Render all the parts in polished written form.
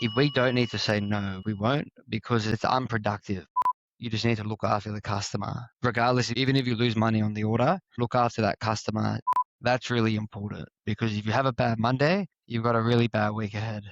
If we don't need to say no, we won't, because it's unproductive. You just need to look after the customer. Regardless, even if you lose money on the order, look after that customer. That's really important, because if you have a bad Monday, you've got a really bad week ahead.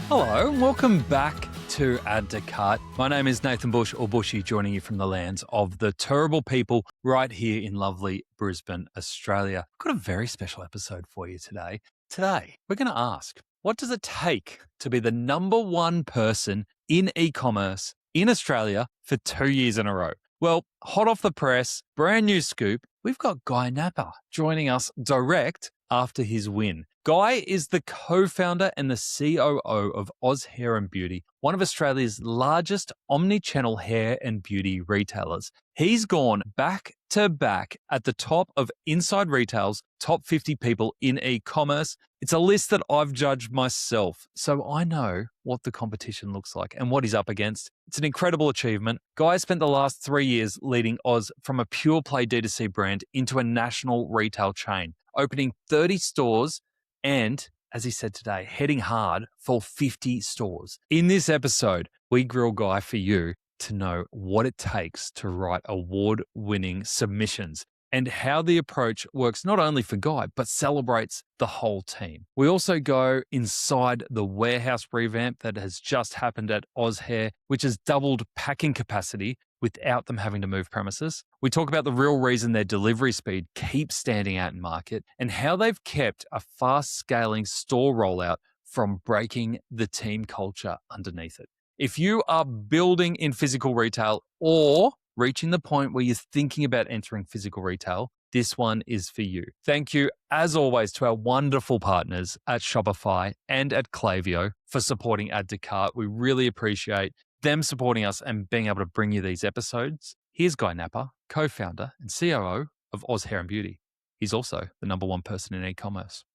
Hello, and welcome back to Add to Cart. My name is Nathan Bush, or Bushy, joining you from the lands of the Turrbal people right here in lovely Brisbane, Australia. I've got a very special episode for you today. Today, we're going to ask, what does it take to be the number one person in e-commerce in Australia for 2 years in a row? Well, hot off the press, brand new scoop, we've got Guy Nappa joining us direct after his win. Guy is the co-founder and the COO of Oz Hair and Beauty, one of Australia's largest omni-channel hair and beauty retailers. He's gone back to back at the top of Inside Retail's top 50 people in e-commerce. It's a list that I've judged myself, so I know what the competition looks like and what he's up against. It's an incredible achievement. Guy spent the last 3 years leading Oz from a pure play D2C brand into a national retail chain, opening 30 stores and, as he said today, heading hard for 50 stores. In this episode, we grill Guy for you to know what it takes to write award-winning submissions and how the approach works not only for Guy, but celebrates the whole team. We also go inside the warehouse revamp that has just happened at Oz Hair, which has doubled packing capacity without them having to move premises. We talk about the real reason their delivery speed keeps standing out in market and how they've kept a fast-scaling store rollout from breaking the team culture underneath it. If you are building in physical retail or reaching the point where you're thinking about entering physical retail, this one is for you. Thank you, as always, to our wonderful partners at Shopify and at Klaviyo for supporting Add to Cart. We really appreciate them supporting us and being able to bring you these episodes. Here's Guy Nappa, co-founder and COO of Oz Hair and Beauty. He's also the number one person in e-commerce.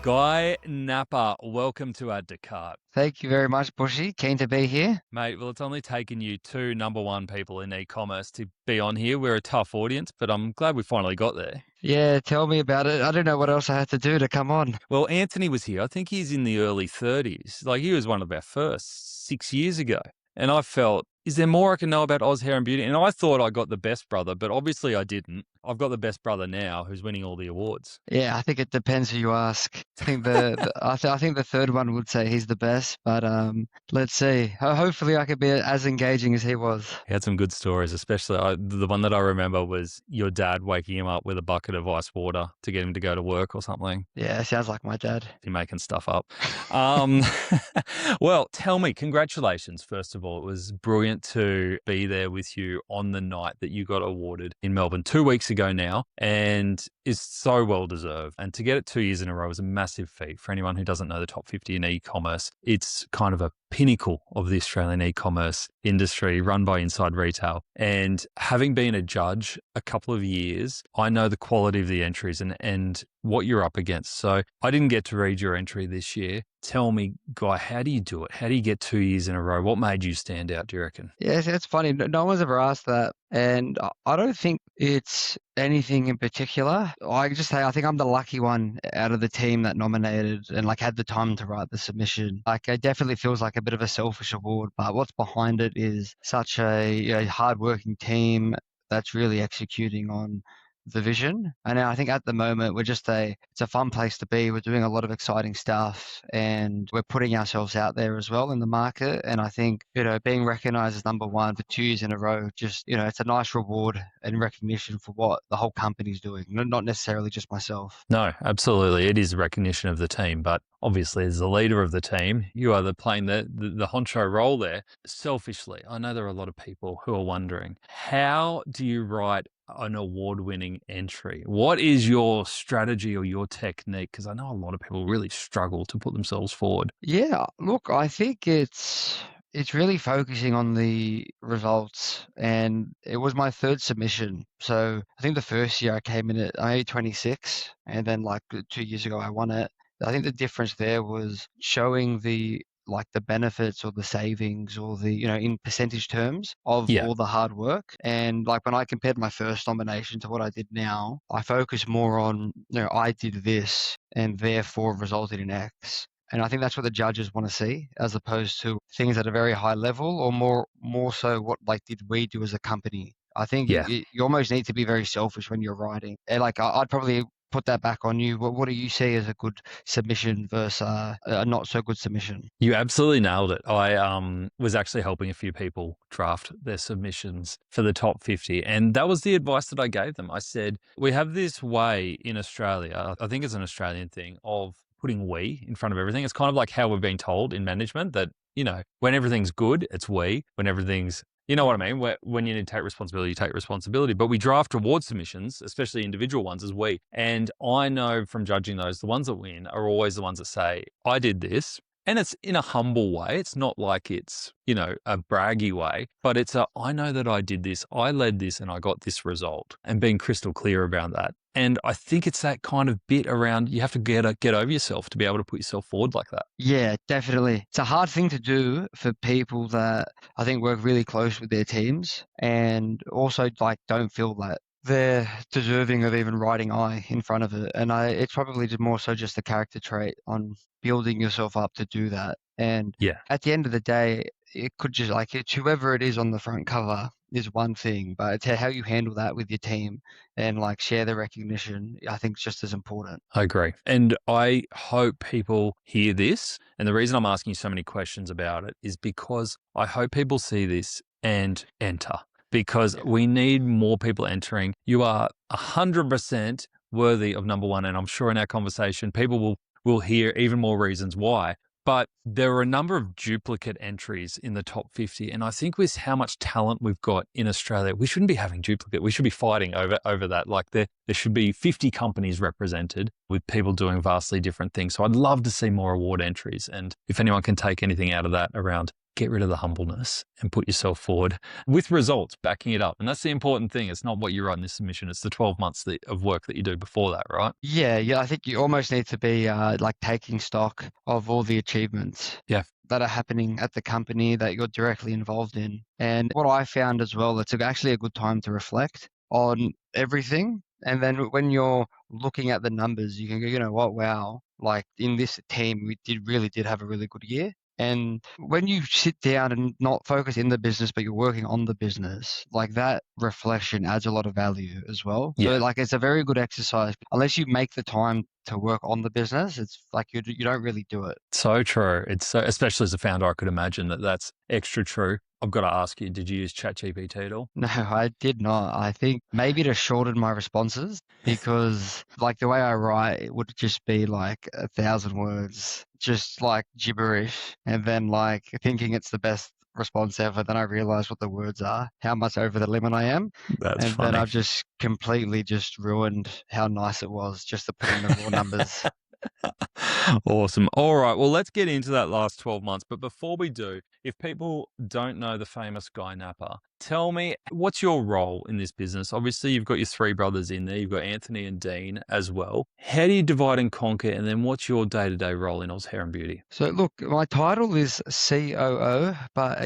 Guy Nappa, welcome to Add to Cart. Thank you very much, Bushy. Keen to be here. Mate, well, it's only taken you two number one people in e-commerce to be on here. We're a tough audience, but I'm glad we finally got there. Yeah, tell me about it. I don't know what else I had to do to come on. Well, Anthony was here. I think he's in the early 30s. Like, he was one of our first 6 years ago. And I felt, is there more I can know about Oz Hair and Beauty? And I thought I got the best brother, but obviously I didn't. I've got the best brother now who's winning all the awards. Yeah, I think it depends who you ask. I think I think the third one would say he's the best, but let's see. Hopefully I could be as engaging as he was. He had some good stories, especially the one that I remember was your dad waking him up with a bucket of ice water to get him to go to work or something. Yeah, sounds like my dad. You're making stuff up. Well, tell me, congratulations, first of all. It was brilliant to be there with you on the night that you got awarded in Melbourne 2 weeks ago now, and is so well deserved. And to get it 2 years in a row is a massive feat. For anyone who doesn't know the top 50 in e-commerce, it's kind of a pinnacle of the Australian e-commerce industry run by Inside Retail. And having been a judge a couple of years, I know the quality of the entries and what you're up against. So I didn't get to read your entry this year. Tell me, Guy, how do you do it? How do you get 2 years in a row? What made you stand out, do you reckon? Yeah, it's funny. No one's ever asked that. And I don't think it's anything in particular. I just say I think I'm the lucky one out of the team that nominated and had the time to write the submission. It definitely feels like a bit of a selfish award, but what's behind it is such a hardworking team that's really executing on the vision. And I think at the moment it's a fun place to be. We're doing a lot of exciting stuff and we're putting ourselves out there as well in the market. And I think, being recognized as number one for 2 years in a row, just, it's a nice reward and recognition for what the whole company's doing, not necessarily just myself. No, absolutely. It is a recognition of the team, but obviously as the leader of the team, you are playing the honcho role there. Selfishly, I know there are a lot of people who are wondering, how do you write an award-winning entry? What is your strategy or your technique? Because I know a lot of people really struggle to put themselves forward. Yeah, look, I think it's really focusing on the results, and it was my third submission. So I think the first year I came in at 26, and then 2 years ago I won it. I think the difference there was showing the like the benefits or the savings or the, in percentage terms of Yeah. all the hard work. And like when I compared my first nomination to what I did now, I focus more on, I did this and therefore resulted in X. And I think that's what the judges want to see, as opposed to things at a very high level, or more so what like did we do as a company. I think Yeah. you almost need to be very selfish when you're writing. And like I'd probably put that back on you. What do you see as a good submission versus a not so good submission? You absolutely nailed it. I was actually helping a few people draft their submissions for the top 50. And that was the advice that I gave them. I said, we have this way in Australia, I think it's an Australian thing, of putting we in front of everything. It's kind of like how we've been told in management that, when everything's good, it's we. When everything's, you know what I mean? When you need to take responsibility, you take responsibility. But we draft reward submissions, especially individual ones, as we. And I know from judging those, the ones that win are always the ones that say, I did this. And it's in a humble way. It's not like it's, a braggy way, but it's I know that I did this, I led this, and I got this result, and being crystal clear about that. And I think it's that kind of bit around you have to get over yourself to be able to put yourself forward like that. Yeah, definitely. It's a hard thing to do for people that I think work really close with their teams and also like don't feel that they're deserving of even writing I in front of it. And it's probably more so just a character trait on building yourself up to do that. And Yeah. at the end of the day, it could just like it's whoever it is on the front cover is one thing, but it's how you handle that with your team and like share the recognition, I think is just as important. I agree. And I hope people hear this. And the reason I'm asking you so many questions about it is because I hope people see this and enter, because Yeah. we need more people entering. You are 100% worthy of number one. And I'm sure in our conversation, people will hear even more reasons why. But there are a number of duplicate entries in the top 50. And I think with how much talent we've got in Australia, we shouldn't be having duplicate. We should be fighting over that. Like there should be 50 companies represented with people doing vastly different things. So I'd love to see more award entries. And if anyone can take anything out of that around get rid of the humbleness and put yourself forward with results backing it up. And that's the important thing. It's not what you write in this submission. It's the 12 months of work that you do before that, right? Yeah. I think you almost need to be like taking stock of all the achievements Yeah. that are happening at the company that you're directly involved in. And what I found as well, it's actually a good time to reflect on everything. And then when you're looking at the numbers, you can go, you know what, wow, like in this team, we really did have a really good year. And when you sit down and not focus in the business, but you're working on the business, like that reflection adds a lot of value as well. So Yeah. like it's a very good exercise. Unless you make the time to work on the business, it's like you don't really do it. So true. It's so, especially as a founder, I could imagine that that's extra true. I've got to ask you, did you use ChatGPT at all? No, I did not. I think maybe to shorten my responses because like the way I write, it would just be like 1,000 words, just like gibberish. And then like thinking it's the best response ever. Then I realize what the words are, how much over the limit I am. That's And then funny. I've just completely just ruined how nice it was just to put in the raw numbers. Awesome. All right. Well, let's get into that last 12 months. But before we do, if people don't know the famous Guy Nappa, tell me what's your role in this business? Obviously, you've got your three brothers in there. You've got Anthony and Dean as well. How do you divide and conquer? And then what's your day-to-day role in Oz Hair and Beauty? So look, my title is COO, but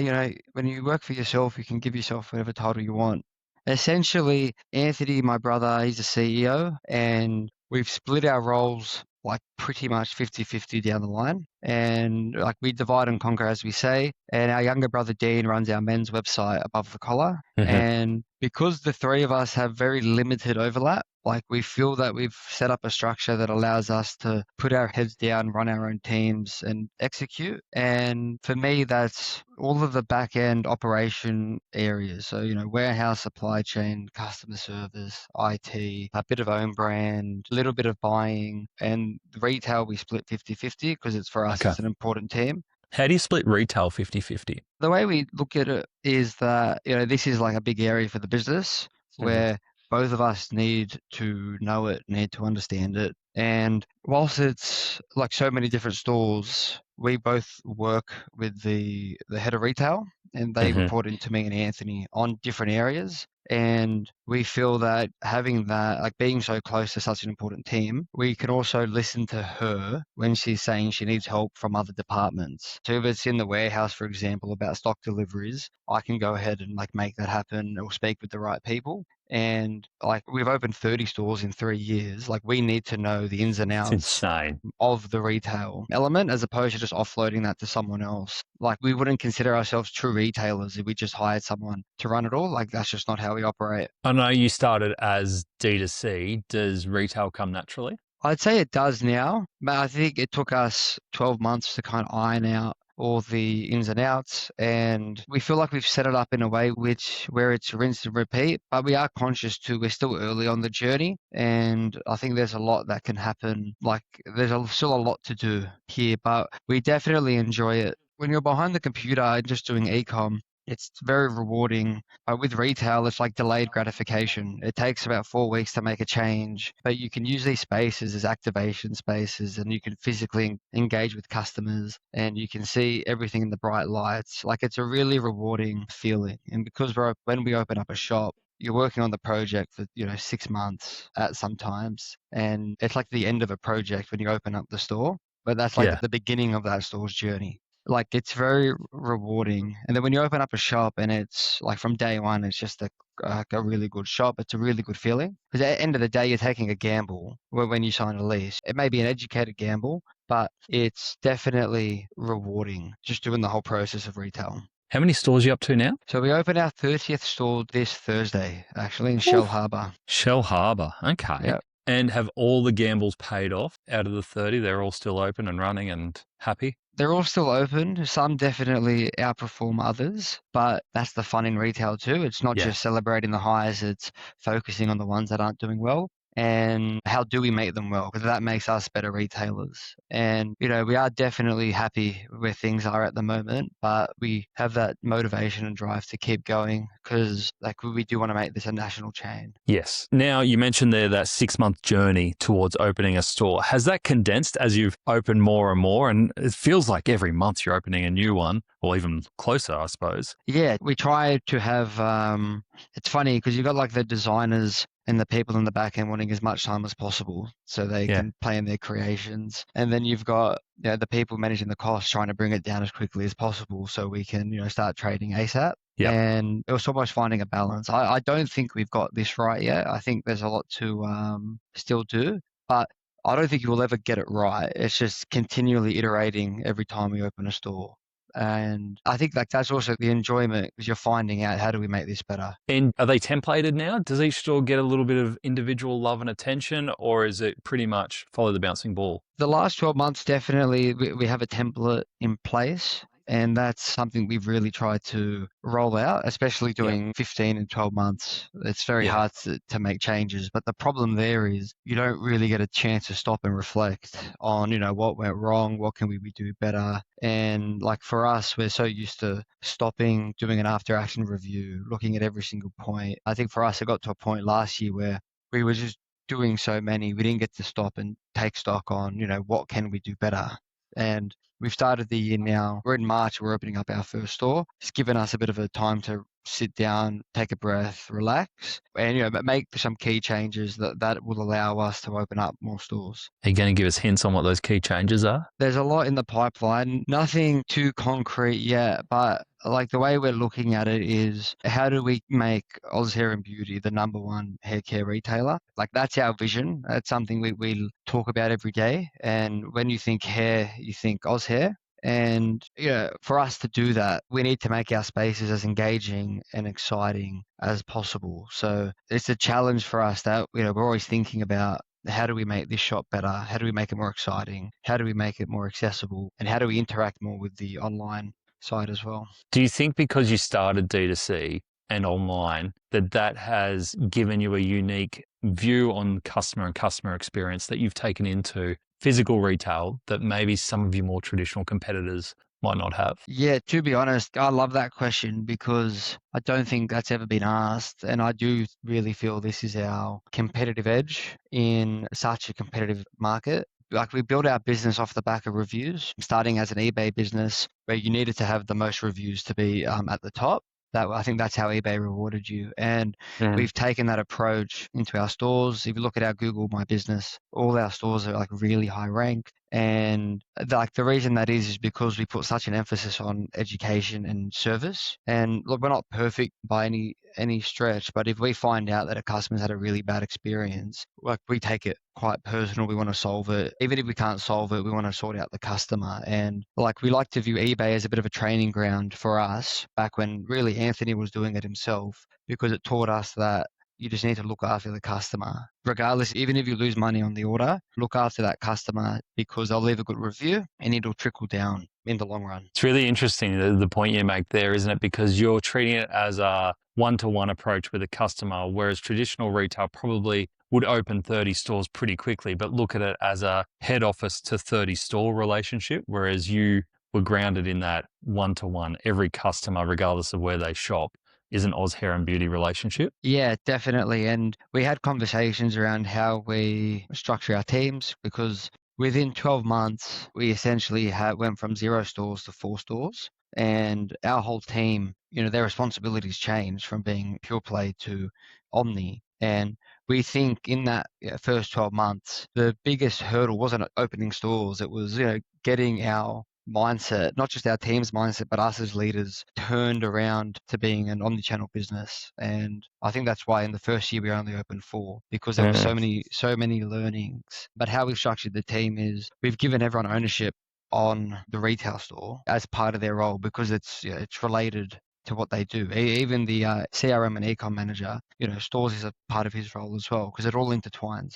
when you work for yourself, you can give yourself whatever title you want. Essentially, Anthony, my brother, he's the CEO, and we've split our roles like pretty much 50-50 down the line. And like we divide and conquer, as we say. And our younger brother, Dean, runs our men's website Above the Collar. Mhm. And because the three of us have very limited overlap, like we feel that we've set up a structure that allows us to put our heads down, run our own teams and execute. And for me, that's all of the back end operation areas. So, warehouse, supply chain, customer service, IT, a bit of own brand, a little bit of buying, and retail, we split 50-50 because it's for us, Okay. it's an important team. How do you split retail 50-50? The way we look at it is that, this is like a big area for the business Mhm. where both of us need to know it, need to understand it. And whilst it's like so many different stores, we both work with the head of retail and they Mhm. report into me and Anthony on different areas. And we feel that having that, like being so close to such an important team, we can also listen to her when she's saying she needs help from other departments. So if it's in the warehouse, for example, about stock deliveries, I can go ahead and like make that happen or speak with the right people. And like we've opened 30 stores in 3 years. Like we need to know the ins and It's outs insane. of the retail element as opposed to just offloading that to someone else. Like we wouldn't consider ourselves true retailers if we just hired someone to run it all. Like that's just not how we operate. I know you started as D2C. Does retail come naturally? I'd say it does now, but I think it took us 12 months to kind of iron out all the ins and outs, and we feel like we've set it up in a way where it's rinse and repeat, but we are conscious too, we're still early on the journey, and I think there's a lot that can happen. Like still a lot to do here, but we definitely enjoy it. When you're behind the computer and just doing ecom, it's very rewarding. With retail, it's like delayed gratification. It takes about 4 weeks to make a change, but you can use these spaces as activation spaces and you can physically engage with customers and you can see everything in the bright lights. Like it's a really rewarding feeling. And because when we open up a shop, you're working on the project for 6 months at sometimes, and it's like the end of a project when you open up the store, but that's like Yeah. the beginning of that store's journey. Like it's very rewarding. And then when you open up a shop and it's like from day one, it's just a really good shop. It's a really good feeling because at the end of the day, you're taking a gamble when you sign a lease. It may be an educated gamble, but it's definitely rewarding just doing the whole process of retail. How many stores are you up to now? So we open our 30th store this Thursday, actually in Ooh. Shell Harbour. Shell Harbour. Okay. Yeah. And have all the gambles paid off out of the 30? They're all still open and running and happy? They're all still open. Some definitely outperform others, but that's the fun in retail too. It's not Yeah. just celebrating the highs, it's focusing on the ones that aren't doing well. And how do we make them well? Because that makes us better retailers. And, we are definitely happy where things are at the moment, but we have that motivation and drive to keep going because, like, we do want to make this a national chain. Yes. Now, you mentioned there that 6-month journey towards opening a store. Has that condensed as you've opened more and more? And it feels like every month you're opening a new one, or even closer, I suppose. Yeah, we try to have, it's funny because you've got like the designers and the people in the back end wanting as much time as possible so they Yeah. can plan their creations. And then you've got the people managing the cost trying to bring it down as quickly as possible so we can, start trading ASAP. Yep. And it was almost finding a balance. I don't think we've got this right yet. I think there's a lot to still do, but I don't think you will ever get it right. It's just continually iterating every time we open a store. And I think like that's also the enjoyment because you're finding out how do we make this better. And are they templated now? Does each store get a little bit of individual love and attention, or is it pretty much follow the bouncing ball? The last 12 months, definitely we have a template in place. And that's something we've really tried to roll out, especially Yep. doing 15 and 12 months. It's very Yeah. hard to make changes. But the problem there is you don't really get a chance to stop and reflect on, what went wrong, what can we do better. And like for us, we're so used to stopping, doing an after action review, looking at every single point. I think for us, it got to a point last year where we were just doing so many, we didn't get to stop and take stock on, what can we do better. And we've started the year now. We're in March. We're opening up our first store. It's given us a bit of a time to sit down, take a breath, relax, and make some key changes that will allow us to open up more stores. Are you going to give us hints on what those key changes are? There's a lot in the pipeline. Nothing too concrete yet, but like the way we're looking at it is how do we make Oz Hair and Beauty the number one hair care retailer? Like that's our vision. That's something we talk about every day. And when you think hair, you think Oz Hair. And for us to do that, we need to make our spaces as engaging and exciting as possible. So it's a challenge for us that we're always thinking about how do we make this shop better? How do we make it more exciting? How do we make it more accessible? And how do we interact more with the online side as well? Do you think because you started D2C and online that has given you a unique view on customer and customer experience that you've taken into physical retail that maybe some of your more traditional competitors might not have? Yeah, to be honest, I love that question because I don't think that's ever been asked. And I do really feel this is our competitive edge in such a competitive market. Like we built our business off the back of reviews, starting as an eBay business where you needed to have the most reviews to be at the top. That I think that's how eBay rewarded you. And Mm. we've taken that approach into our stores. If you look at our Google My Business, all our stores are like really high ranked. And like the reason that is because we put such an emphasis on education and service. And look, we're not perfect by any stretch, but if we find out that a customer's had a really bad experience, like we take it quite personal. We want to solve it. Even if we can't solve it, we want to sort out the customer. And like we like to view eBay as a bit of a training ground for us back when really Anthony was doing it himself, because it taught us that you just need to look after the customer. Regardless, even if you lose money on the order, look after that customer because they'll leave a good review and it'll trickle down in the long run. It's really interesting the point you make there, isn't it? Because you're treating it as a one-to-one approach with a customer, whereas traditional retail probably would open 30 stores pretty quickly, but look at it as a head office to 30 store relationship, whereas you were grounded in that one-to-one. Every customer, regardless of where they shop, is an Oz Hair and Beauty relationship. Yeah, definitely. And we had conversations around how we structure our teams because within 12 months, we essentially went from 0 stores to 4 stores. And our whole team, their responsibilities changed from being pure play to omni. And we think in that first 12 months, the biggest hurdle wasn't opening stores. It was, getting our mindset, not just our team's mindset, but us as leaders turned around to being an omni-channel business. And I think that's why in the first year we only opened 4 because there were so many learnings. But how we've structured the team is we've given everyone ownership on the retail store as part of their role because it's related to what they do. Even the CRM and ecom manager, stores is a part of his role as well because it all intertwines.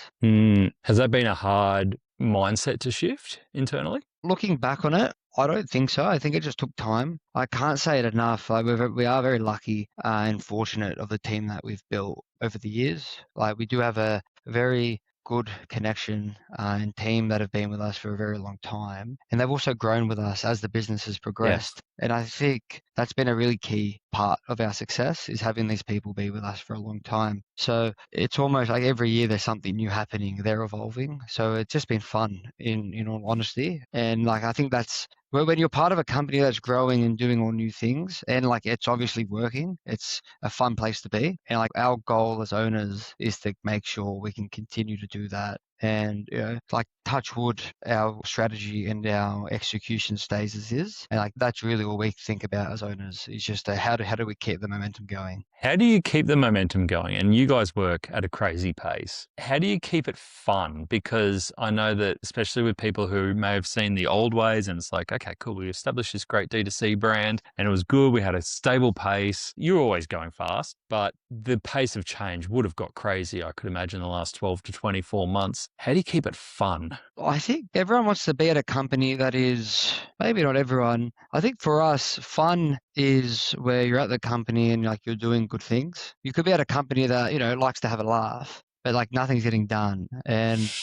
Has that been a hard mindset to shift internally? Looking back on it, I don't think so. I think it just took time. I can't say it enough. Like we are very lucky and fortunate of the team that we've built over the years. Like we do have a very good connection and team that have been with us for a very long time. And they've also grown with us as the business has Yes. progressed. And I think that's been a really key part of our success is having these people be with us for a long time. So it's almost like every year there's something new happening. They're evolving. So it's just been fun in all honesty. And like I think that's when you're part of a company that's growing and doing all new things and like it's obviously working, it's a fun place to be. And like our goal as owners is to make sure we can continue to do that. And like touch wood, our strategy and our execution stays as is. And like that's really all we think about as owners is just how do we keep the momentum going? How do you keep the momentum going? And you guys work at a crazy pace. How do you keep it fun? Because I know that, especially with people who may have seen the old ways, and it's like, okay, cool, we established this great D2C brand and it was good. We had a stable pace. You're always going fast, but the pace of change would have got crazy, I could imagine, the last 12 to 24 months. How do you keep it fun? I think everyone wants to be at a company that is, maybe not everyone. I think for us, fun is where you're at the company and like you're doing good things. You could be at a company that, likes to have a laugh, but like nothing's getting done. And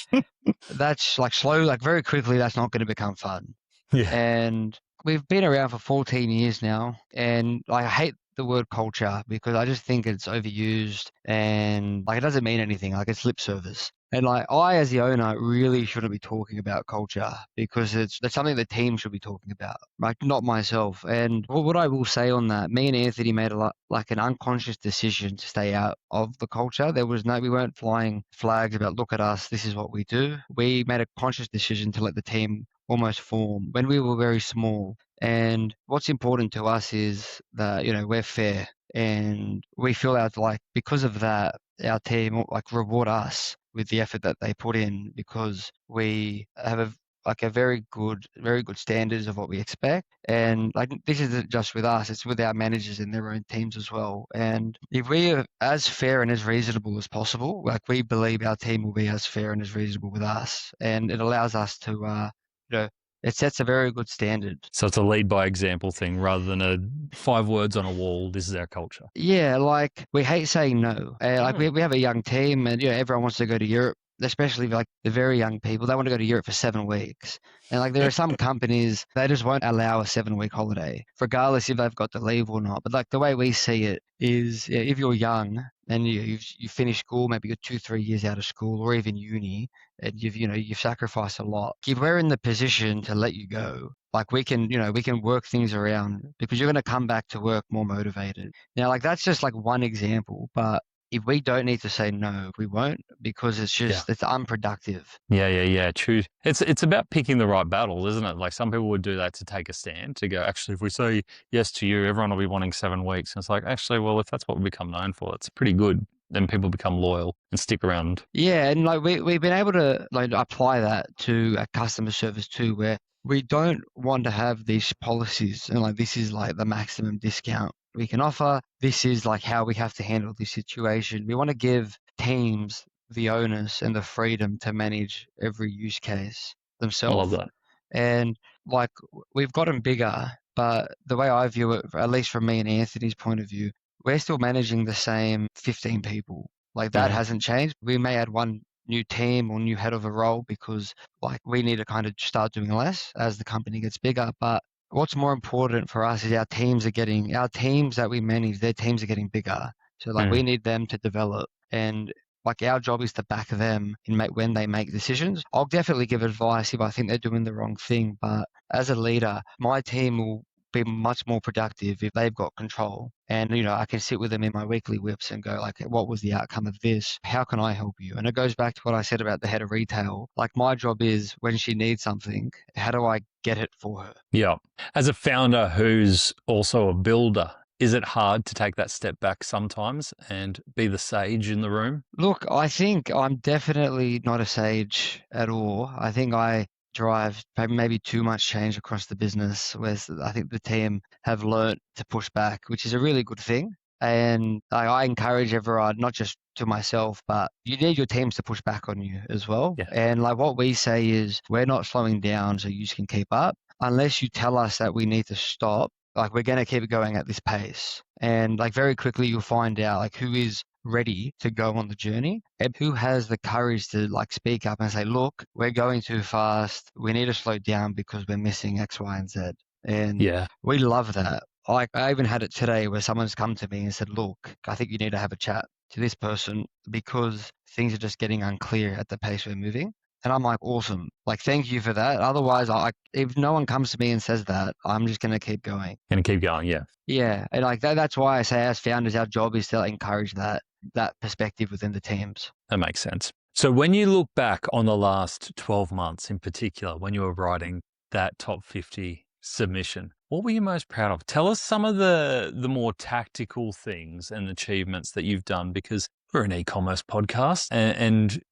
that's like slow, like very quickly, that's not going to become fun. Yeah. And we've been around for 14 years now. And like, I hate the word culture because I just think it's overused and like it doesn't mean anything. Like it's lip service. And like I, as the owner, really shouldn't be talking about culture because that's something the team should be talking about, like not myself. And what I will say on that, me and Anthony made a lot like an unconscious decision to stay out of the culture. We weren't flying flags about look at us, this is what we do. We made a conscious decision to let the team almost form when we were very small. And what's important to us is that we're fair, and we feel that like because of that, our team like reward us with the effort that they put in because we have a very good standards of what we expect. And like this isn't just with us, it's with our managers and their own teams as well. And if we are as fair and as reasonable as possible, like we believe our team will be as fair and as reasonable with us. And it allows us to it sets a very good standard. So it's a lead by example thing rather than a 5 words on a wall. This is our culture. Yeah, like we hate saying no. Like we have a young team and everyone wants to go to Europe especially like the very young people, they want to go to Europe for 7 weeks. And like there are some companies, they just won't allow a 7 week holiday, regardless if they've got the leave or not. But like the way we see it is, yeah, if you're young and you finish school, maybe you're 2, 3 years out of school or even uni, and you've sacrificed a lot. If we're in the position to let you go, like we can work things around because you're going to come back to work more motivated. Now, like that's just like one example, but if we don't need to say no, we won't because Yeah. it's unproductive. Yeah. True. It's about picking the right battles, isn't it? Like some people would do that to take a stand, to go, actually, if we say yes to you, everyone will be wanting 7 weeks. And it's like, actually, well, if that's what we become known for, it's pretty good. Then people become loyal and stick around. Yeah, and like we've been able to like apply that to our customer service too, where we don't want to have these policies and like this is like the maximum discount we can offer. This is like how we have to handle this situation. We want to give teams the onus and the freedom to manage every use case I love themselves. that. And like we've gotten bigger, but the way I view it, at least from me and Anthony's point of view, we're still managing the same 15 people. Like that Yeah. hasn't changed. We may add one new team or new head of a role because like we need to kind of start doing less as the company gets bigger. But what's more important for us is our teams that we manage, their teams are getting bigger. So like we Mm. need them to develop and like our job is to back them when they make decisions. I'll definitely give advice if I think they're doing the wrong thing, but as a leader, my team will be much more productive if they've got control. And I can sit with them in my weekly whips and go like, what was the outcome of this? How can I help you? And it goes back to what I said about the head of retail. Like my job is when she needs something, how do I get it for her? Yeah. As a founder who's also a builder, is it hard to take that step back sometimes and be the sage in the room? Look, I think I'm definitely not a sage at all. I think I drive maybe too much change across the business, whereas I think the team have learnt to push back, which is a really good thing. And I encourage everyone, not just to myself, but you need your teams to push back on you as well. Yeah. And like what we say is, we're not slowing down so you can keep up. Unless you tell us that we need to stop, like we're going to keep going at this pace. And like very quickly, you'll find out like who is ready to go on the journey and who has the courage to like speak up and say, look, we're going too fast. We need to slow down because we're missing X, Y, and Z. And Yeah. we love that. Like I even had it today where someone's come to me and said, look, I think you need to have a chat to this person because things are just getting unclear at the pace we're moving. And I'm like, awesome. Like, thank you for that. Otherwise, if no one comes to me and says that, I'm just going to keep going. Gonna keep going. Yeah. Yeah. And like that's why I say as founders, our job is to encourage that perspective within the teams. That makes sense. So when you look back on the last 12 months in particular, when you were writing that top 50 submission, what were you most proud of? Tell us some of the more tactical things and achievements that you've done, because we're an e-commerce podcast and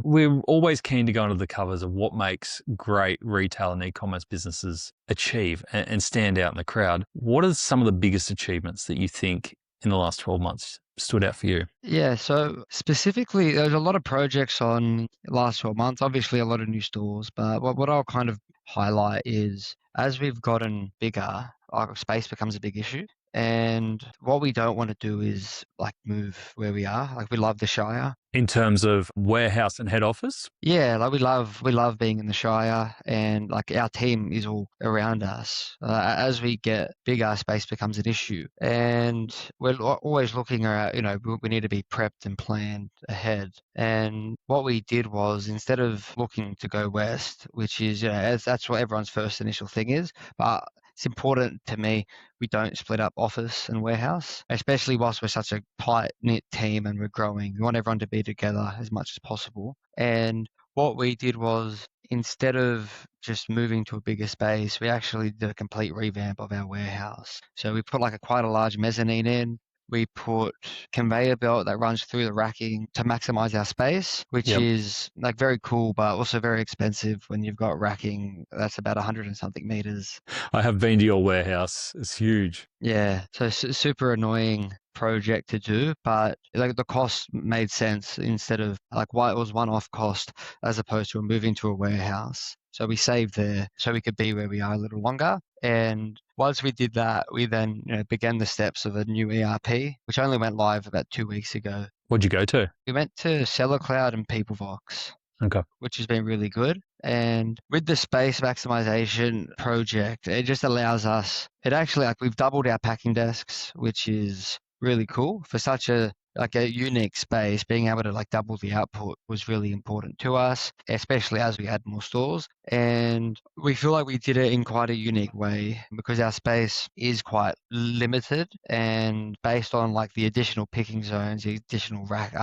we're always keen to go into the covers of what makes great retail and e-commerce businesses achieve and stand out in the crowd. What are some of the biggest achievements that you think in the last 12 months stood out for you? Yeah. So specifically, there's a lot of projects on last 12 months, obviously a lot of new stores, but what I'll kind of highlight is as we've gotten bigger, our space becomes a big issue. And what we don't want to do is like move where we are. Like we love the Shire. In terms of warehouse and head office? Yeah, like we love being in the Shire, and like our team is all around us. As we get bigger, space becomes an issue, and we're always looking at we need to be prepped and planned ahead. And what we did was instead of looking to go west, which is that's what everyone's first initial thing is, but it's important to me we don't split up office and warehouse, especially whilst we're such a tight knit team and we're growing. We want everyone to be together as much as possible. And what we did was instead of just moving to a bigger space, we actually did a complete revamp of our warehouse. So we put like quite a large mezzanine in. We put conveyor belt that runs through the racking to maximize our space, which Yep. is like very cool, but also very expensive when you've got racking that's about 100 and something meters. I have been to your warehouse. It's huge. Yeah, so super annoying project to do, but like the cost made sense instead of like why it was one-off cost as opposed to moving to a warehouse. So we saved there so we could be where we are a little longer. And once we did that, we then began the steps of a new ERP, which only went live about 2 weeks ago. What'd you go to? We went to Seller Cloud and PeopleVox, Okay. which has been really good. And with the space maximization project, it just allows us, it actually, like, we've doubled our packing desks, which is really cool for such a unique space. Being able to like double the output was really important to us, especially as we add more stores. And we feel like we did it in quite a unique way because our space is quite limited, and based on like the additional picking zones, the additional rack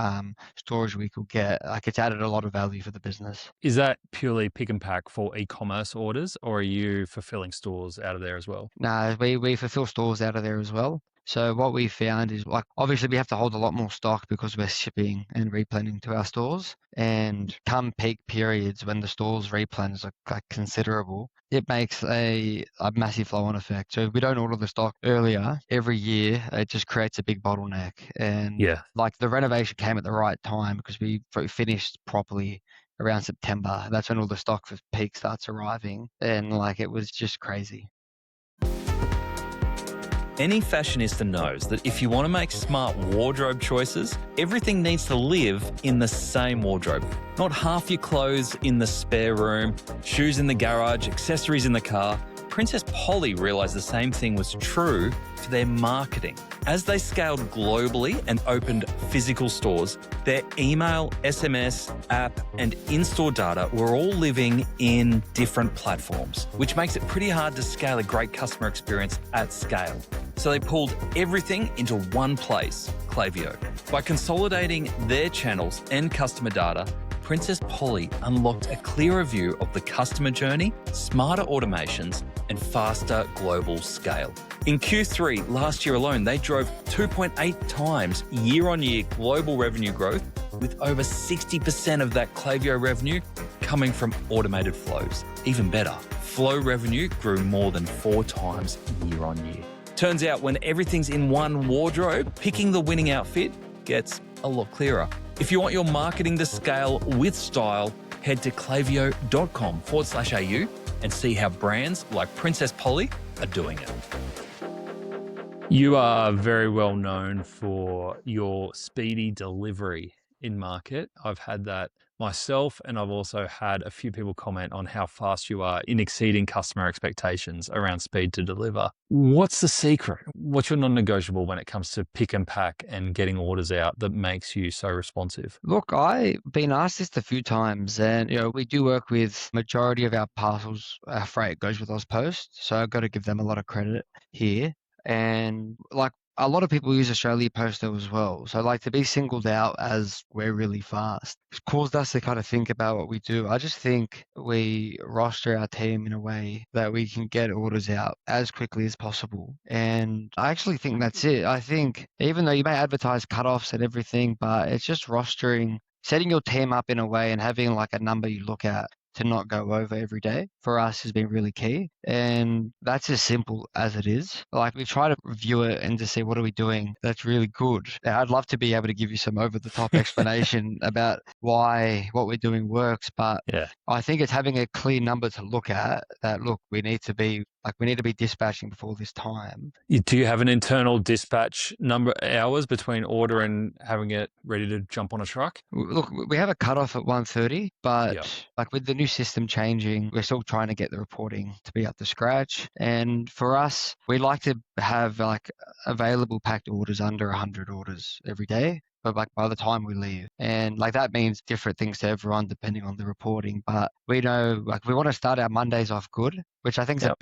storage we could get, like it's added a lot of value for the business. Is that purely pick and pack for e-commerce orders, or are you fulfilling stores out of there as well? No, we fulfill stores out of there as well. So what we found is, like, obviously we have to hold a lot more stock because we're shipping and replenishing to our stores. And come peak periods when the stores replenish like considerable, it makes a massive flow-on effect. So if we don't order the stock earlier every year, it just creates a big bottleneck. And Yeah. like the renovation came at the right time because we finished properly around September. That's when all the stock for peak starts arriving, and like it was just crazy. Any fashionista knows that if you want to make smart wardrobe choices, everything needs to live in the same wardrobe. Not half your clothes in the spare room, shoes in the garage, accessories in the car. Princess Polly realised the same thing was true for their marketing. As they scaled globally and opened physical stores, their email, SMS, app, and in-store data were all living in different platforms, which makes it pretty hard to scale a great customer experience at scale. So they pulled everything into one place, Klaviyo. By consolidating their channels and customer data, Princess Polly unlocked a clearer view of the customer journey, smarter automations, and faster global scale. In Q3 last year alone, they drove 2.8 times year-on-year global revenue growth, with over 60% of that Klaviyo revenue coming from automated flows. Even better, flow revenue grew more than 4 times year-on-year. Turns out when everything's in one wardrobe, picking the winning outfit gets a lot clearer. If you want your marketing to scale with style, head to klaviyo.com/au and see how brands like Princess Polly are doing it. You are very well known for your speedy delivery in market. I've had that myself, and I've also had a few people comment on how fast you are in exceeding customer expectations around speed to deliver. What's the secret? What's your non-negotiable when it comes to pick and pack and getting orders out that makes you so responsive? Look, I've been asked this a few times, and we do work with majority of our parcels. Our freight goes with Ozpost, so I've got to give them a lot of credit here. And like a lot of people use Australia Post though as well. So like to be singled out as we're really fast, it's caused us to kind of think about what we do. I just think we roster our team in a way that we can get orders out as quickly as possible. And I actually think that's it. I think even though you may advertise cutoffs and everything, but it's just rostering, setting your team up in a way and having like a number you look at to not go over every day for us has been really key. And that's as simple as it is. Like we try to review it and to see what are we doing that's really good. And I'd love to be able to give you some over the top explanation about why what we're doing works, but Yeah. I think it's having a clear number to look at that, look, we need to be dispatching before this time. Do you have an internal dispatch number hours between order and having it ready to jump on a truck? Look, we have a cutoff at 1:30, but Yep. like with the new system changing, we're still trying to get the reporting to be up to scratch. And for us, we like to have like available packed orders under 100 orders every day. But like by the time we leave, and like that means different things to everyone depending on the reporting. But we know like we want to start our Mondays off good, which I think is Yep.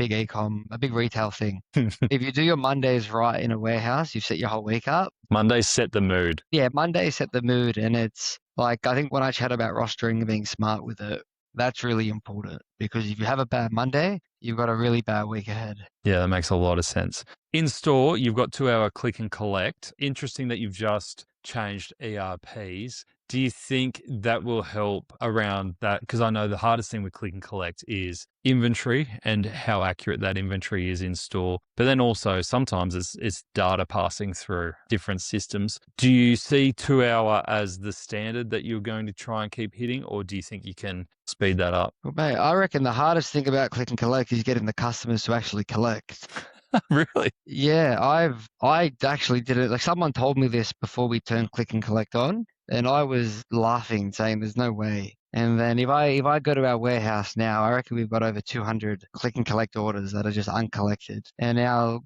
a big retail thing. If you do your Mondays right in a warehouse, you set your whole week up. Mondays set the mood. Yeah, Monday set the mood, and it's like I think when I chat about rostering and being smart with it, that's really important because if you have a bad Monday, you've got a really bad week ahead. Yeah, that makes a lot of sense. In store, you've got 2-hour click and collect. Interesting that you've just changed ERPs. Do you think that will help around that? Because I know the hardest thing with click and collect is inventory and how accurate that inventory is in store. But then also sometimes it's data passing through different systems. Do you see 2-hour as the standard that you're going to try and keep hitting, or do you think you can speed that up? Well, mate, I reckon the hardest thing about click and collect is getting the customers to actually collect. Really? Yeah, I actually did it. Like someone told me this before we turned click and collect on, and I was laughing, saying there's no way. And then if I go to our warehouse now, I reckon we've got over 200 click and collect orders that are just uncollected. And our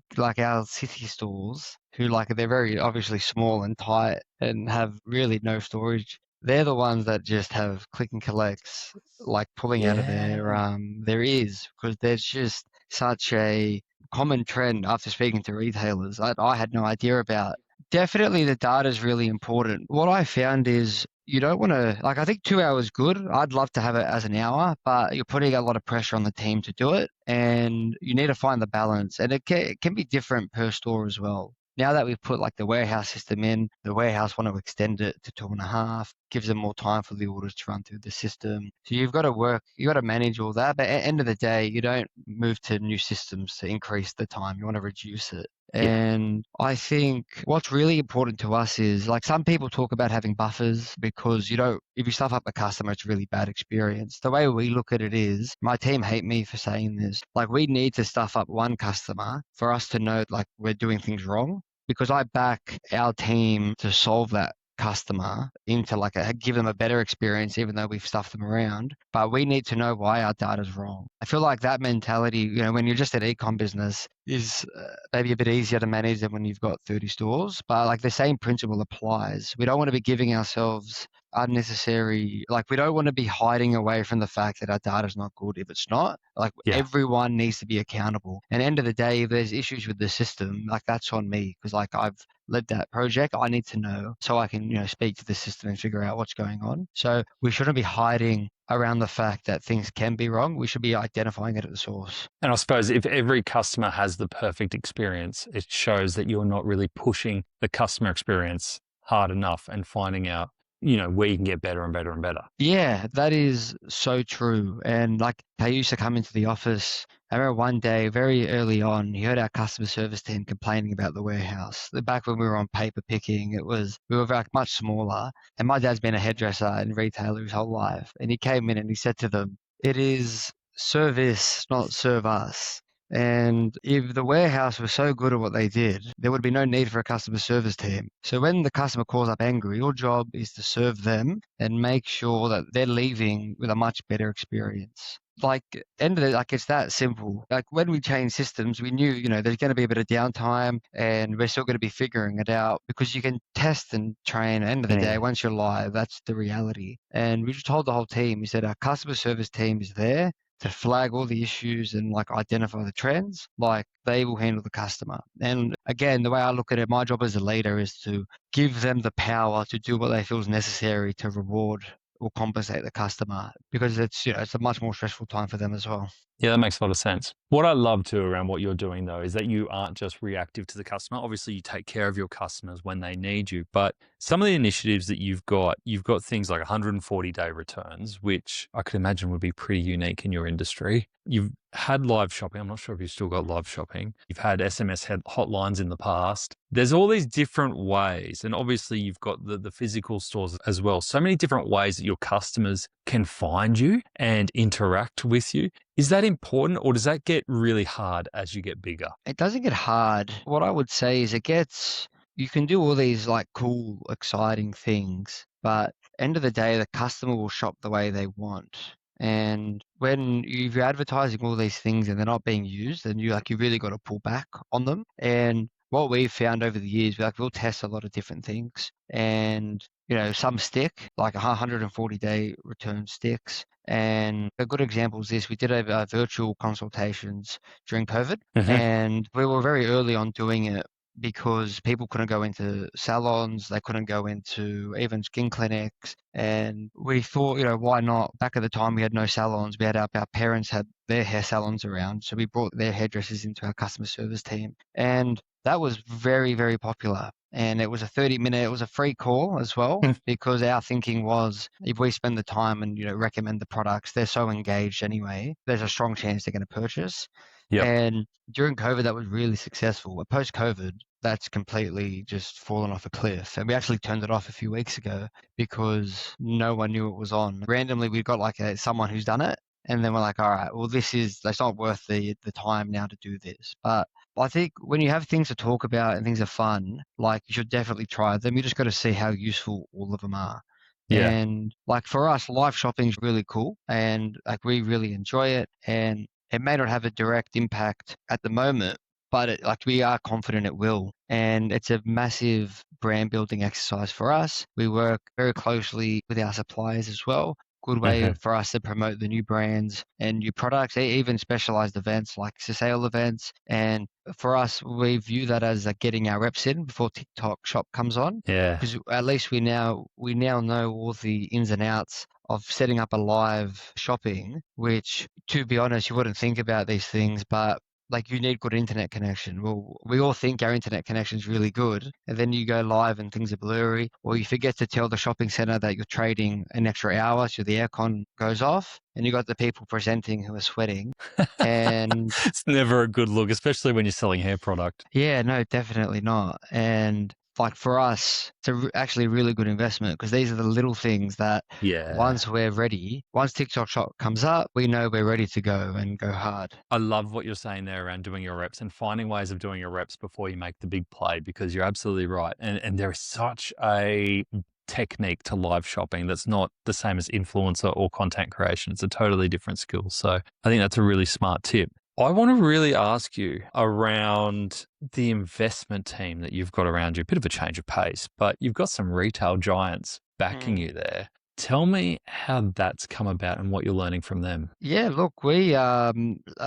city stores, who like they're very obviously small and tight and have really no storage, they're the ones that just have click and collects like pulling out of Yeah. their ears because there's just such a common trend after speaking to retailers I had no idea about. Definitely the data is really important. What I found is you don't want to, like, I think 2 hours good. I'd love to have it as an hour, but you're putting a lot of pressure on the team to do it. And you need to find the balance. And it can be different per store as well. Now that we've put like the warehouse system in, the warehouse want to extend it to 2.5, gives them more time for the orders to run through the system. So you got to manage all that. But at the end of the day, you don't move to new systems to increase the time. You want to reduce it. Yeah. And I think what's really important to us is like some people talk about having buffers because if you stuff up a customer, it's a really bad experience. The way we look at it is my team hate me for saying this. Like we need to stuff up one customer for us to know like we're doing things wrong because I back our team to solve that customer into like give them a better experience even though we've stuffed them around, but we need to know why our data's wrong. I feel like that mentality, when you're just an e-com business is maybe a bit easier to manage than when you've got 30 stores, but like the same principle applies. We don't want to be giving ourselves unnecessary, like we don't want to be hiding away from the fact that our data's not good if it's not. Like Yeah. everyone needs to be accountable. And end of the day, if there's issues with the system, like that's on me because like I've led that project. I need to know so I can, speak to the system and figure out what's going on. So we shouldn't be hiding around the fact that things can be wrong. We should be identifying it at the source. And I suppose if every customer has the perfect experience, it shows that you're not really pushing the customer experience hard enough and finding out, where you can get better and better and better. Yeah, that is so true. And like they used to come into the office. I remember one day very early on, he heard our customer service team complaining about the warehouse. Back when we were on paper picking, we were like much smaller. And my dad's been a hairdresser and retailer his whole life. And he came in and he said to them, "It is service, not serve us." And if the warehouse was so good at what they did, there would be no need for a customer service team. So when the customer calls up angry, your job is to serve them and make sure that they're leaving with a much better experience. Like like it's that simple. Like when we changed systems, we knew, there's going to be a bit of downtime and we're still going to be figuring it out because you can test and train. At the end of the day, Mm. once you're live, that's the reality. And we just told the whole team, we said our customer service team is there to flag all the issues and like identify the trends, like they will handle the customer. And again, the way I look at it, my job as a leader is to give them the power to do what they feel is necessary to reward or compensate the customer because it's a much more stressful time for them as well. Yeah, that makes a lot of sense. What I love too around what you're doing though is that you aren't just reactive to the customer. Obviously, you take care of your customers when they need you, but some of the initiatives that you've got things like 140-day returns, which I could imagine would be pretty unique in your industry. You've had live shopping. I'm not sure if you've still got live shopping. You've had SMS hotlines in the past. There's all these different ways. And obviously, you've got the physical stores as well. So many different ways that your customers can find you and interact with you. Is that important or does that get really hard as you get bigger? It doesn't get hard. What I would say is you can do all these like cool, exciting things, but end of the day, the customer will shop the way they want. And when you're advertising all these things and they're not being used, then you really got to pull back on them. And what we've found over the years, we'll test a lot of different things, and some stick, like 140-day return sticks. And a good example is this: we did a virtual consultations during COVID, Hmm. and we were very early on doing it because people couldn't go into salons, they couldn't go into even skin clinics. And we thought, why not? Back at the time, we had no salons. Our parents had their hair salons around. So we brought their hairdressers into our customer service team. And that was very, very popular. And it was it was a free call as well, because our thinking was if we spend the time and, recommend the products, they're so engaged anyway, there's a strong chance they're going to purchase. Yep. And during COVID, that was really successful. But post-COVID, that's completely just fallen off a cliff. And we actually turned it off a few weeks ago because no one knew it was on. Randomly, we got like someone who's done it. And then we're like, all right, well, that's not worth the time now to do this. But I think when you have things to talk about and things are fun, like you should definitely try them. You just got to see how useful all of them are. Yeah. And like for us, live shopping is really cool and like we really enjoy it. And it may not have a direct impact at the moment, but like we are confident it will. And it's a massive brand building exercise for us. We work very closely with our suppliers as well. Good way Hmm. for us to promote the new brands and new products, even specialized events like sale events. And for us, we view that as getting our reps in before TikTok Shop comes on, Yeah. because at least we now know all the ins and outs of setting up a live shopping, which to be honest, you wouldn't think about these things, but like you need good internet connection. Well, we all think our internet connection is really good, and then you go live and things are blurry, or you forget to tell the shopping center that you're trading an extra hour, so the aircon goes off, and you got the people presenting who are sweating. And It's never a good look, especially when you're selling hair product. yeah, no, definitely not. And like for us, it's actually a really good investment because these are the little things that Yeah. once we're ready, once TikTok Shop comes up, we know we're ready to go and go hard. I love what you're saying there around doing your reps and finding ways of doing your reps before you make the big play, because you're absolutely right. And there is such a technique to live shopping that's not the same as influencer or content creation. It's a totally different skill. So I think that's a really smart tip. I want to really ask you around the investment team that you've got around you. A bit of a change of pace, but you've got some retail giants backing Mm. you there. Tell me how that's come about and what you're learning from them. Yeah, look, we are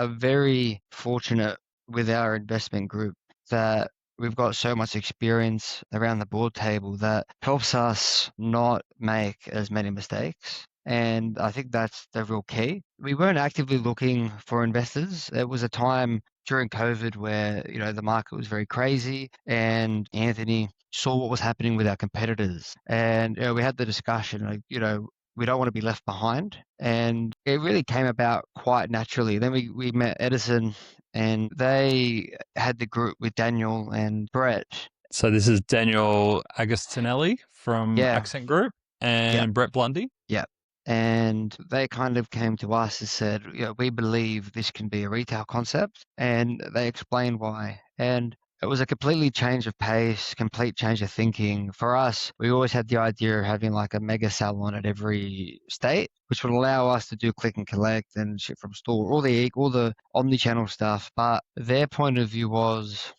very fortunate with our investment group that we've got so much experience around the board table that helps us not make as many mistakes. And I think that's the real key. We weren't actively looking for investors. It was a time during COVID where, the market was very crazy and Anthony saw what was happening with our competitors. And we had the discussion, like, we don't want to be left behind. And it really came about quite naturally. Then we met Edison and they had the group with Daniel and Brett. So this is Daniel Agostinelli from Yeah, Accent Group yeah, and Brett Blundy. yeah. And they kind of came to us and said, we believe this can be a retail concept. And they explained why. And it was a completely change of pace, complete change of thinking. For us, we always had the idea of having like a mega salon at every state, which would allow us to do click and collect and ship from store, all the omni-channel stuff. But their point of view was,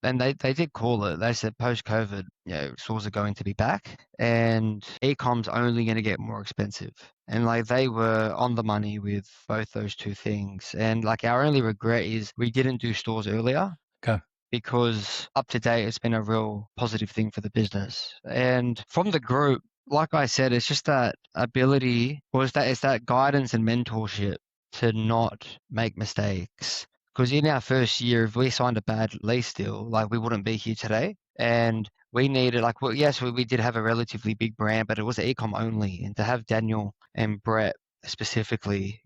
and they did call it. They said post-COVID, stores are going to be back and e-com's only going to get more expensive. And like they were on the money with both those two things. And like our only regret is we didn't do stores earlier, Okay. because up to date, it's been a real positive thing for the business. And from the group, like I said, it's just that ability, or it's that guidance and mentorship to not make mistakes. Because in our first year, if we signed a bad lease deal, like we wouldn't be here today. And we needed, like, well, yes, we did have a relatively big brand, but it was e-com only. And to have Daniel and Brett specifically,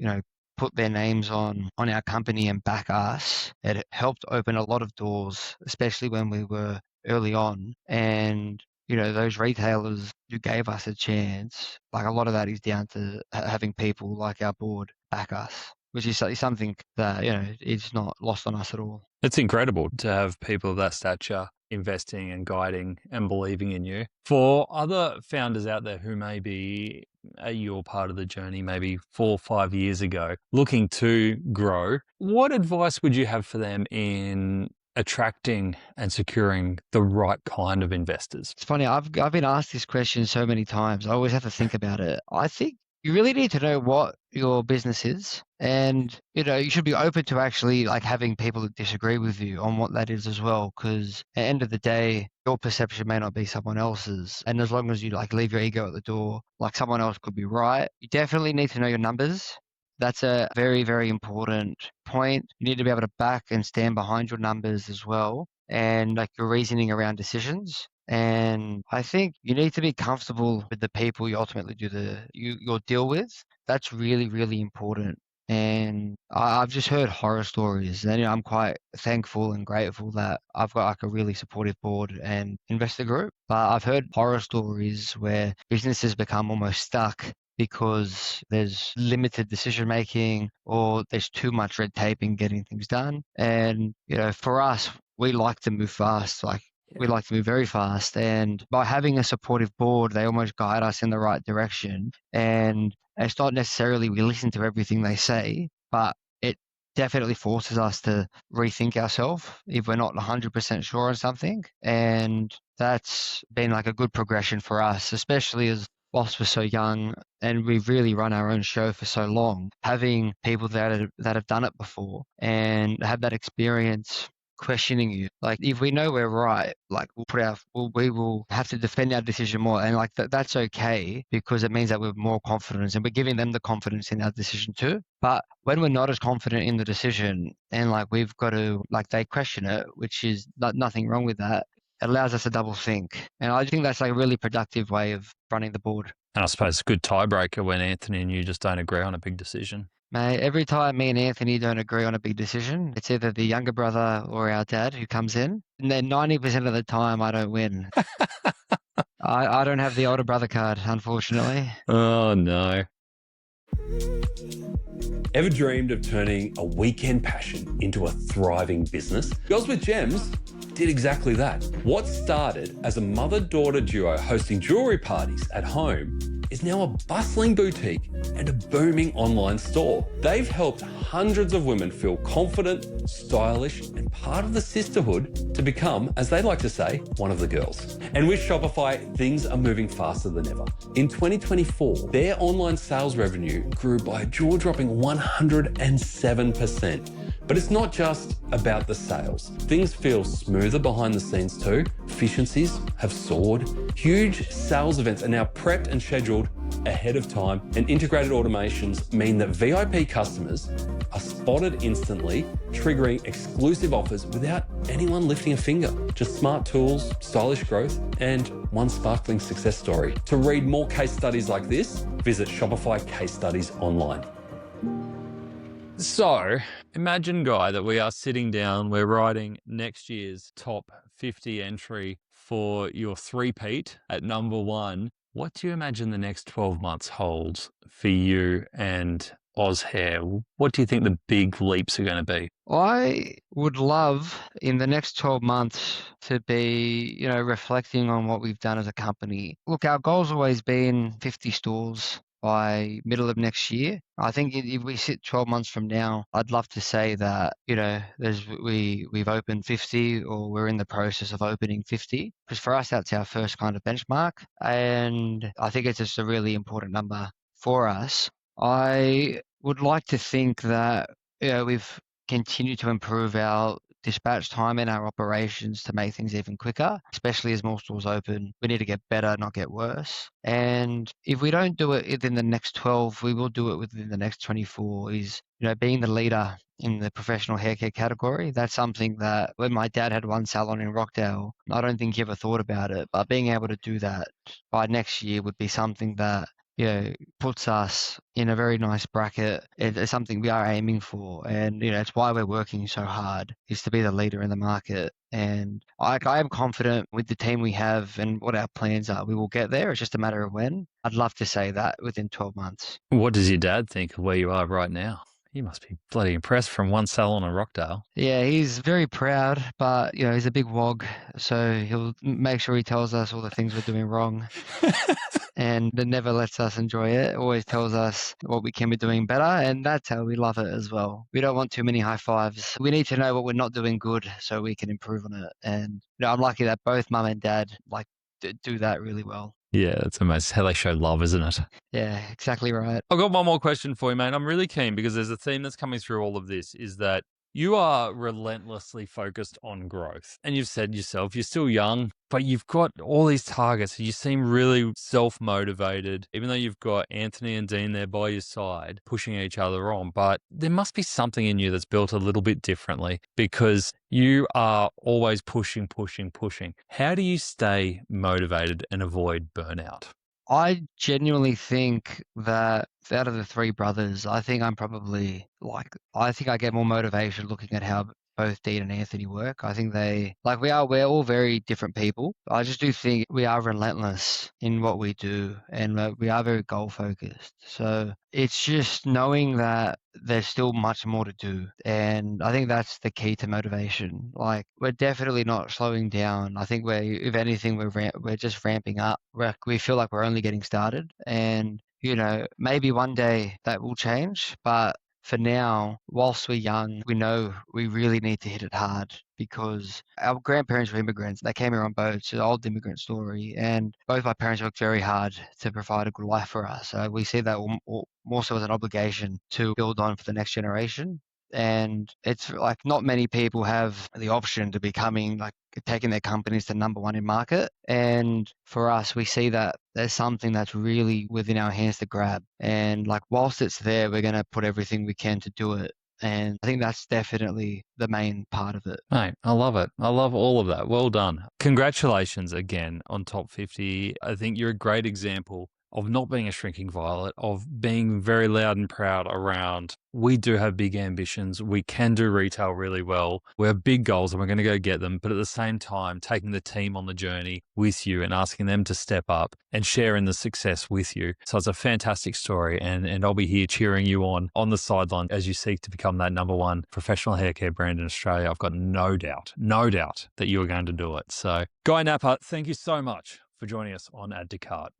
put their names on our company and back us, it helped open a lot of doors, especially when we were early on. And those retailers who gave us a chance, like a lot of that is down to having people like our board back us, which is something that is not lost on us at all. It's incredible to have people of that stature investing and guiding and believing in you. For other founders out there who may be at your part of the journey, maybe 4 or 5 years ago, looking to grow, what advice would you have for them in attracting and securing the right kind of investors? It's funny, I've been asked this question so many times. I always have to think about it. I think you really need to know what your business is, and you should be open to actually like having people that disagree with you on what that is as well, because at the end of the day, your perception may not be someone else's. And as long as you like leave your ego at the door, like someone else could be right. You definitely need to know your numbers. That's a very, very important point. You need to be able to back and stand behind your numbers as well, and like your reasoning around decisions. And I think you need to be comfortable with the people you ultimately your deal with. That's really, really important. And I've just heard horror stories, and I'm quite thankful and grateful that I've got like a really supportive board and investor group. But I've heard horror stories where businesses become almost stuck because there's limited decision making or there's too much red tape in getting things done. And, for us, we like to move fast. Like, we like to move very fast. And by having a supportive board, they almost guide us in the right direction. And it's not necessarily we listen to everything they say, but it definitely forces us to rethink ourselves if we're not 100% sure on something. And that's been like a good progression for us, especially as whilst we're so young and we've really run our own show for so long. Having people that have done it before and have that experience questioning you, like if we know we're right, like we will have to defend our decision more, and like that's okay because it means that we're more confident and we're giving them the confidence in our decision too. But when we're not as confident in the decision and like we've got to, like, they question it, which is nothing wrong with that, it allows us to double think. And I think that's like a really productive way of running the board. And I suppose it's a good tiebreaker when Anthony and you just don't agree on a big decision. Mate, every time me and Anthony don't agree on a big decision, it's either the younger brother or our dad who comes in. And then 90% of the time, I don't win. I don't have the older brother card, unfortunately. Oh, no. Ever dreamed of turning a weekend passion into a thriving business? Girls with Gems did exactly that. What started as a mother-daughter duo hosting jewellery parties at home is now a bustling boutique and a booming online store. They've helped hundreds of women feel confident, stylish, and part of the sisterhood to become, as they like to say, one of the girls. And with Shopify, things are moving faster than ever. In 2024, their online sales revenue grew by a jaw-dropping 107%. But it's not just about the sales. Things feel smoother behind the scenes too. Efficiencies have soared. Huge sales events are now prepped and scheduled ahead of time, and integrated automations mean that VIP customers are spotted instantly, triggering exclusive offers without anyone lifting a finger. Just smart tools, stylish growth, and one sparkling success story. To read more case studies like this, visit Shopify Case Studies online. So, imagine, Guy, that we are sitting down, we're writing next year's top 50 entry for your three-peat at number one. What do you imagine the next 12 months holds for you and Oz Hair? What do you think the big leaps are going to be? I would love in the next 12 months to be, reflecting on what we've done as a company. Look, our goal's always been 50 stores by middle of next year. I think if we sit 12 months from now, I'd love to say that, we've opened 50 or we're in the process of opening 50, because for us, that's our first kind of benchmark. And I think it's just a really important number for us. I would like to think that, we've continued to improve our dispatch time in our operations to make things even quicker, especially as more stores open. We need to get better, not get worse. And if we don't do it within the next 12, we will do it within the next 24, is, being the leader in the professional haircare category. That's something that when my dad had one salon in Rockdale, I don't think he ever thought about it, but being able to do that by next year would be something that, puts us in a very nice bracket. It's something we are aiming for. And, it's why we're working so hard, is to be the leader in the market. And I am confident with the team we have and what our plans are, we will get there. It's just a matter of when. I'd love to say that within 12 months. What does your dad think of where you are right now? He must be bloody impressed from one salon in Rockdale. Yeah, he's very proud, but, he's a big wog. So he'll make sure he tells us all the things we're doing wrong. And it never lets us enjoy it. Always tells us what we can be doing better, and that's how we love it as well. We don't want too many high fives. We need to know what we're not doing good so we can improve on it. And I'm lucky that both mum and dad do that really well. Yeah, that's amazing. How they show love, isn't it? Yeah, exactly right. I've got one more question for you, mate. I'm really keen because there's a theme that's coming through all of this, is that you are relentlessly focused on growth. And you've said yourself, you're still young, but you've got all these targets. You seem really self-motivated, even though you've got Anthony and Dean there by your side, pushing each other on. But there must be something in you that's built a little bit differently, because you are always pushing. How do you stay motivated and avoid burnout? I genuinely think that out of the three brothers, I think I'm probably I think I get more motivation looking at how both Dean and Anthony work. I think we're all very different people. I just do think we are relentless in what we do, and we are very goal focused. So it's just knowing that there's still much more to do. And I think that's the key to motivation. Like, we're definitely not slowing down. I think if anything, we're just ramping up. We feel like we're only getting started. And, maybe one day that will change. But for now, whilst we're young, we know we really need to hit it hard, because our grandparents were immigrants. They came here on boats, an old immigrant story. And both my parents worked very hard to provide a good life for us. So we see that more so as an obligation to build on for the next generation. And it's like not many people have the option to becoming like taking their companies to number one in market. And for us, we see that there's something that's really within our hands to grab. And like, whilst it's there, we're going to put everything we can to do it. And I think that's definitely the main part of it. Mate, I love it. I love all of that. Well done. Congratulations again on Top 50. I think you're a great example of not being a shrinking violet, of being very loud and proud around, we do have big ambitions. We can do retail really well. We have big goals and we're going to go get them. But at the same time, taking the team on the journey with you and asking them to step up and share in the success with you. So it's a fantastic story. And I'll be here cheering you on the sideline as you seek to become that number one professional haircare brand in Australia. I've got no doubt that you are going to do it. So Guy Nappa, thank you so much for joining us on Add to Cart.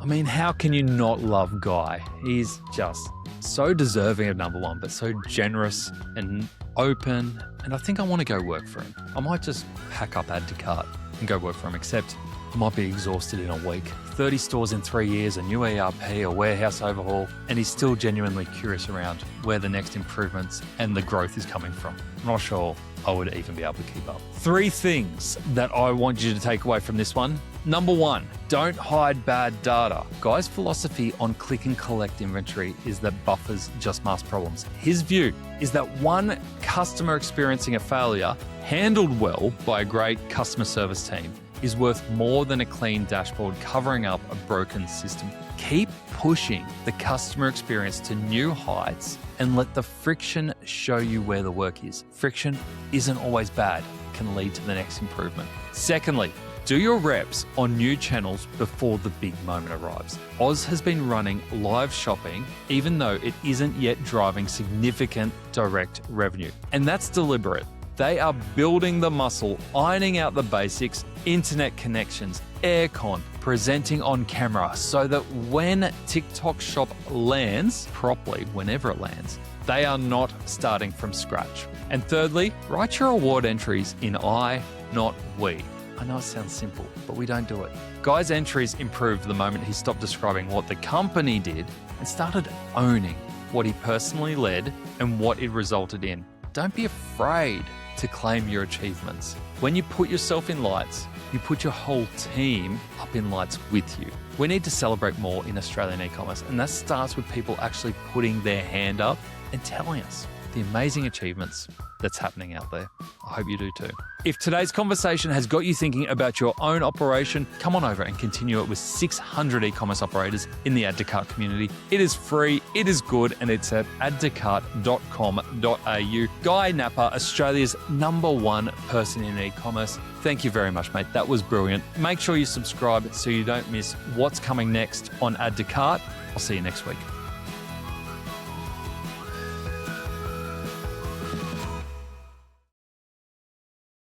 I mean, how can you not love Guy? He's just so deserving of number one, but so generous and open. And I think I want to go work for him. I might just pack up Add to Cart and go work for him, except I might be exhausted in a week. 30 stores in 3 years, a new ERP, a warehouse overhaul, and he's still genuinely curious around where the next improvements and the growth is coming from. I'm not sure I would even be able to keep up. 3 things that I want you to take away from this one. Number 1, don't hide bad data. Guy's philosophy on click and collect inventory is that buffers just mask problems. His view is that one customer experiencing a failure handled well by a great customer service team is worth more than a clean dashboard covering up a broken system. Keep pushing the customer experience to new heights and let the friction show you where the work is. Friction isn't always bad, it can lead to the next improvement. Secondly, do your reps on new channels before the big moment arrives. Oz has been running live shopping even though it isn't yet driving significant direct revenue. And that's deliberate. They are building the muscle, ironing out the basics, internet connections, aircon, presenting on camera, so that when TikTok Shop lands properly, whenever it lands, they are not starting from scratch. And thirdly, write your award entries in I, not we. I know it sounds simple, but we don't do it. Guy's entries improved the moment he stopped describing what the company did and started owning what he personally led and what it resulted in. Don't be afraid to claim your achievements. When you put yourself in lights, you put your whole team up in lights with you. We need to celebrate more in Australian e-commerce, and that starts with people actually putting their hand up and telling us the amazing achievements that's happening out there. I hope you do too. If today's conversation has got you thinking about your own operation, come on over and continue it with 600 e-commerce operators in the Add to Cart community. It is free, it is good, and it's at addtocart.com.au. Guy Nappa, Australia's #1 person in e-commerce. Thank you very much, mate. That was brilliant. Make sure you subscribe so you don't miss what's coming next on Add to Cart. I'll see you next week.